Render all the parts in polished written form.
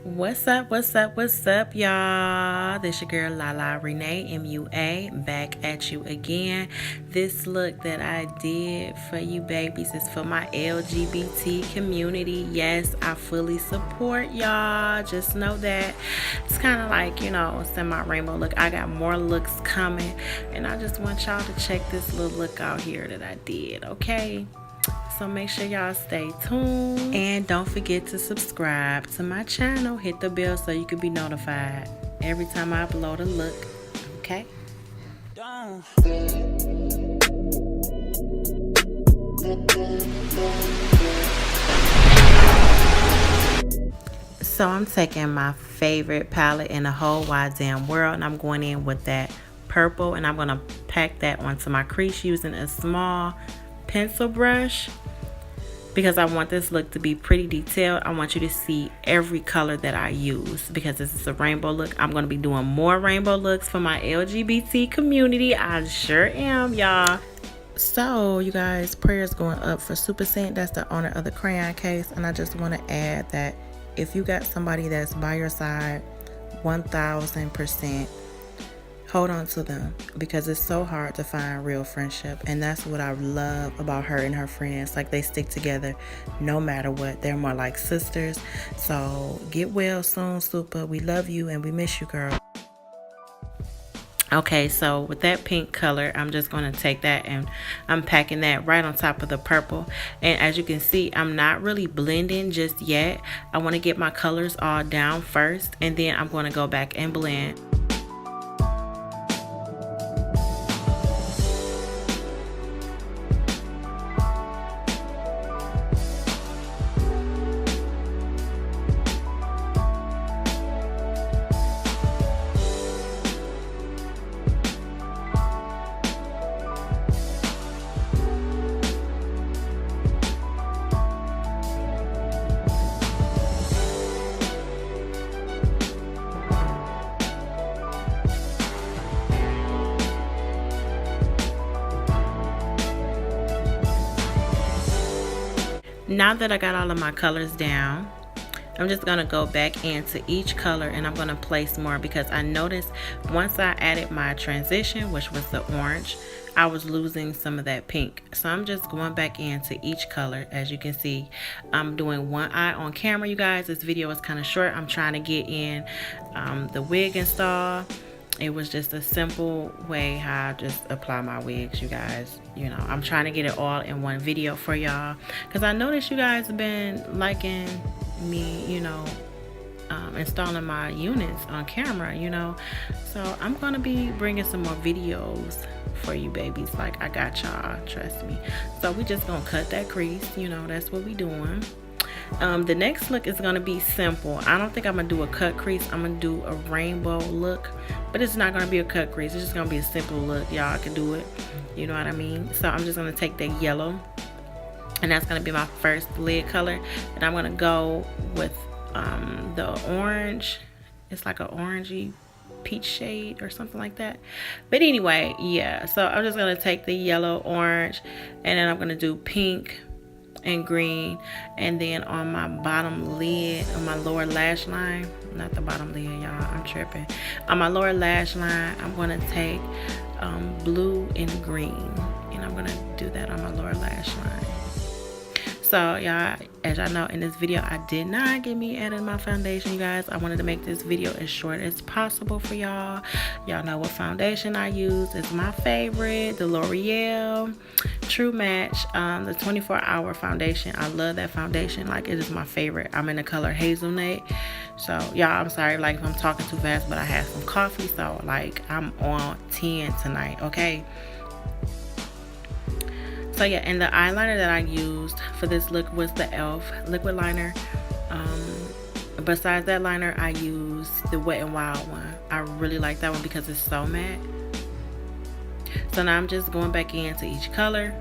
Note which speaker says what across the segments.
Speaker 1: What's up, y'all? This your girl Lala Renee MUA back at you again. This look that I did for you babies is for my LGBT community. Yes, I fully support y'all. Just know that it's kind of like, semi rainbow look. I got more looks coming, and I just want y'all to check this little look out here that I did, okay? So make sure y'all stay tuned and don't forget to subscribe to my channel. Hit the bell so you can be notified every time I upload a look. Okay? So I'm taking my favorite palette in the whole wide damn world, and I'm going in with that purple, and I'm going to pack that onto my crease using a small pencil brush. Because I want this look to be pretty detailed, I want you to see every color that I use. Because this is a rainbow look, I'm going to be doing more rainbow looks for my LGBT community. I sure am, y'all. So, you guys, prayers going up for Super Saint. That's the owner of the crayon case. And I just want to add that if you got somebody that's by your side, 1000%, hold on to them, because it's so hard to find real friendship. And that's what I love about her and her friends. Like, they stick together no matter what. They're more like sisters. So get well soon, Super. We love you and we miss you, girl. Okay, so with that pink color, I'm just going to take that and I'm packing that right on top of the purple. And as you can see, I'm not really blending just yet. I want to get my colors all down first, and then I'm going to go back and blend. Now that I got all of my colors down, I'm just going to go back into each color and I'm going to place more, because I noticed once I added my transition, which was the orange, I was losing some of that pink. So I'm just going back into each color. As you can see, I'm doing one eye on camera, you guys. This video is kind of short. I'm trying to get in the wig install. It was just a simple way how I just apply my wigs, you guys. I'm trying to get it all in one video for y'all, because I noticed you guys have been liking me, installing my units on camera, So I'm going to be bringing some more videos for you babies. Like, I got y'all, trust me. So we just going to cut that crease, that's what we doing. The next look is going to be simple. I don't think I'm going to do a cut crease. I'm going to do a rainbow look, but it's not going to be a cut crease. It's just going to be a simple look. Y'all can do it. You know what I mean? So I'm just going to take the yellow, and that's going to be my first lid color. And I'm going to go with the orange. It's like an orangey peach shade or something like that. But anyway, yeah. So I'm just going to take the yellow, orange, and then I'm going to do pink and green, and then on my bottom lid, on my lower lash line, not the bottom lid, y'all, I'm tripping, on my lower lash line, I'm going to take blue and green, and I'm going to do that on my lower lash line. So y'all, as y'all know, in this video I did not get me adding my foundation, you guys. I wanted to make this video as short as possible for y'all. Y'all know what foundation I use. It's my favorite, the L'Oreal True Match, the 24-hour foundation. I love that foundation. Like, it is my favorite. I'm in the color hazelnut. So y'all, I'm sorry like if I'm talking too fast, but I had some coffee, so like I'm on 10 tonight, okay? So yeah, and the eyeliner that I used for this look was the e.l.f. liquid liner. Besides that liner, I used the Wet n Wild one. I really like that one because it's so matte. So now I'm just going back into each color,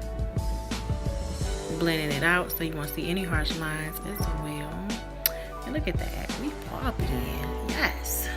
Speaker 1: blending it out so you won't see any harsh lines as well. And look at that, we popping, yes.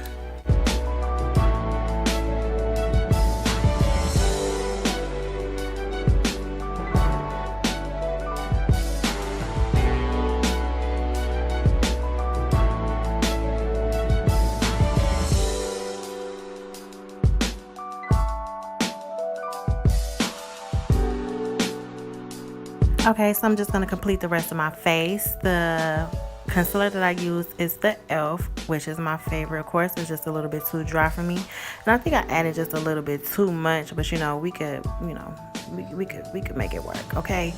Speaker 1: Okay, so I'm just going to complete the rest of my face. The concealer that I use is the e.l.f., which is my favorite. Of course, it's just a little bit too dry for me, and I think I added just a little bit too much, but we could, we could make it work. Okay,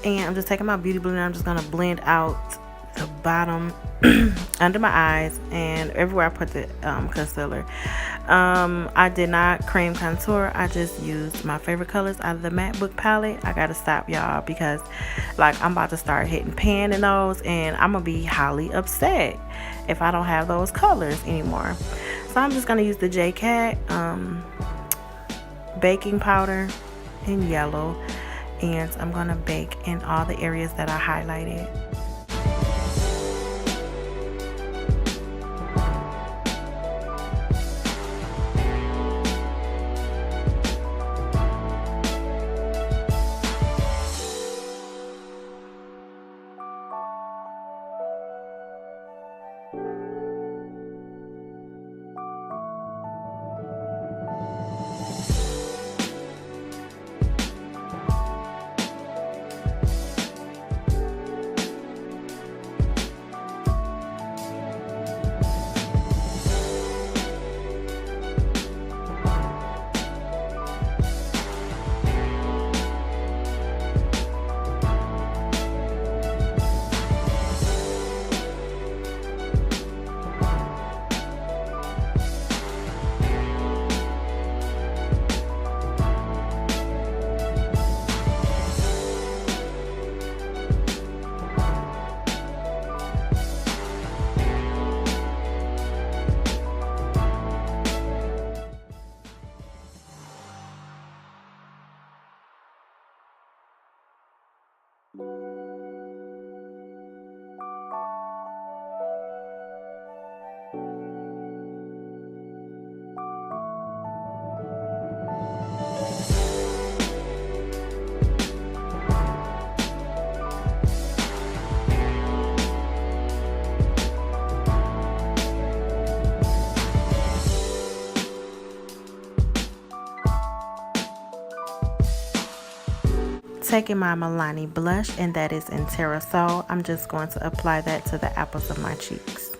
Speaker 1: and I'm just taking my beauty blender. I'm just gonna blend out the bottom under my eyes and everywhere I put the concealer. I did not cream contour. I just used my favorite colors out of the MacBook palette. I gotta stop, y'all, because like I'm about to start hitting pan in those, and I'm gonna be highly upset if I don't have those colors anymore. So I'm just gonna use the JCat baking powder in yellow, and I'm gonna bake in all the areas that I highlighted. Taking my Milani blush, and that is in Terrasol. I'm just going to apply that to the apples of my cheeks.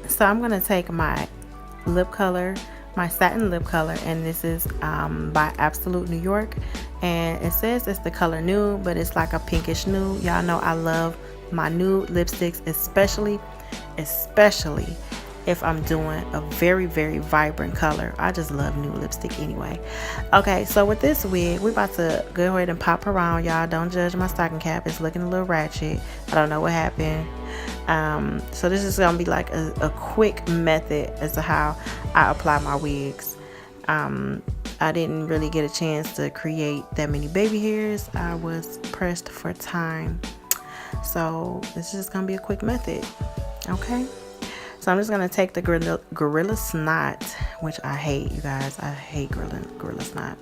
Speaker 1: So I'm going to take my lip color, my satin lip color, and this is by Absolute New York, and it says it's the color nude, but it's like a pinkish nude. Y'all know I love my nude lipsticks, especially if I'm doing a very, very vibrant color. I just love nude lipstick anyway. Okay, so with this wig, we're about to go ahead and pop around. Y'all don't judge my stocking cap. It's looking a little ratchet. I don't know what happened. So this is gonna be like a quick method as to how I apply my wigs. I didn't really get a chance to create that many baby hairs. I was pressed for time, so this is just gonna be a quick method. Okay, so I'm just gonna take the gorilla snot, which I hate, you guys. I hate gorilla snot,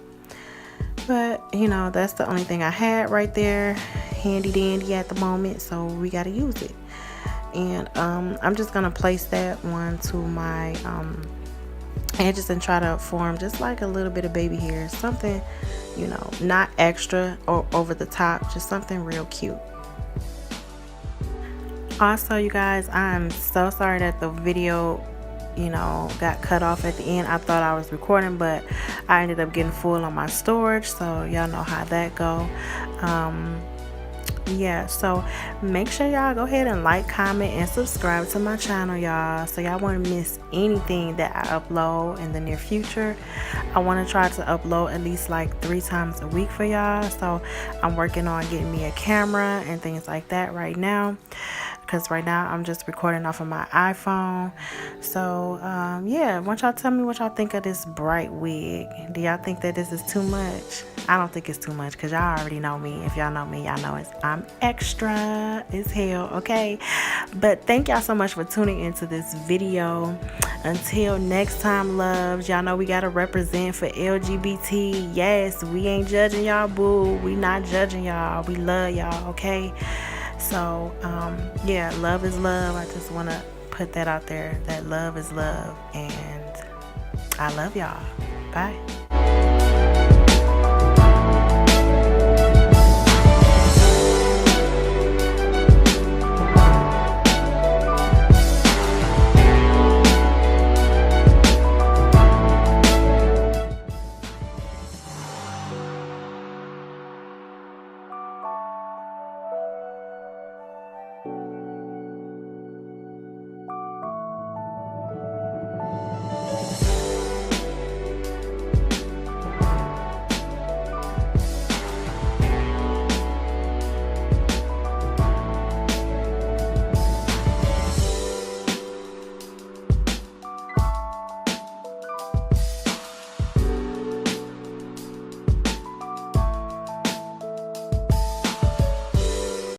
Speaker 1: but that's the only thing I had right there, handy dandy at the moment, so we gotta use it. And I'm just gonna place that onto my edges and try to form just like a little bit of baby hair, something not extra or over the top, just something real cute. Also, you guys, I'm so sorry that the video got cut off at the end. I thought I was recording, but I ended up getting full on my storage, so y'all know how that go. Yeah, so make sure y'all go ahead and like, comment, and subscribe to my channel, y'all, so y'all won't miss anything that I upload in the near future. I want to try to upload at least like 3 times a week for y'all, so I'm working on getting me a camera and things like that right now. because right now I'm just recording off of my iPhone. So yeah, I want y'all to tell me what y'all think of this bright wig. Do y'all think that this is too much? I don't think it's too much, because y'all already know me. If y'all know me, y'all know I'm extra as hell, okay? But thank y'all so much for tuning into this video. Until next time, loves, y'all know we gotta represent for LGBT. Yes, we ain't judging y'all, boo. We not judging y'all. We love y'all, okay? So yeah, love is love. I just want to put that out there, that love is love, and I love y'all. Bye.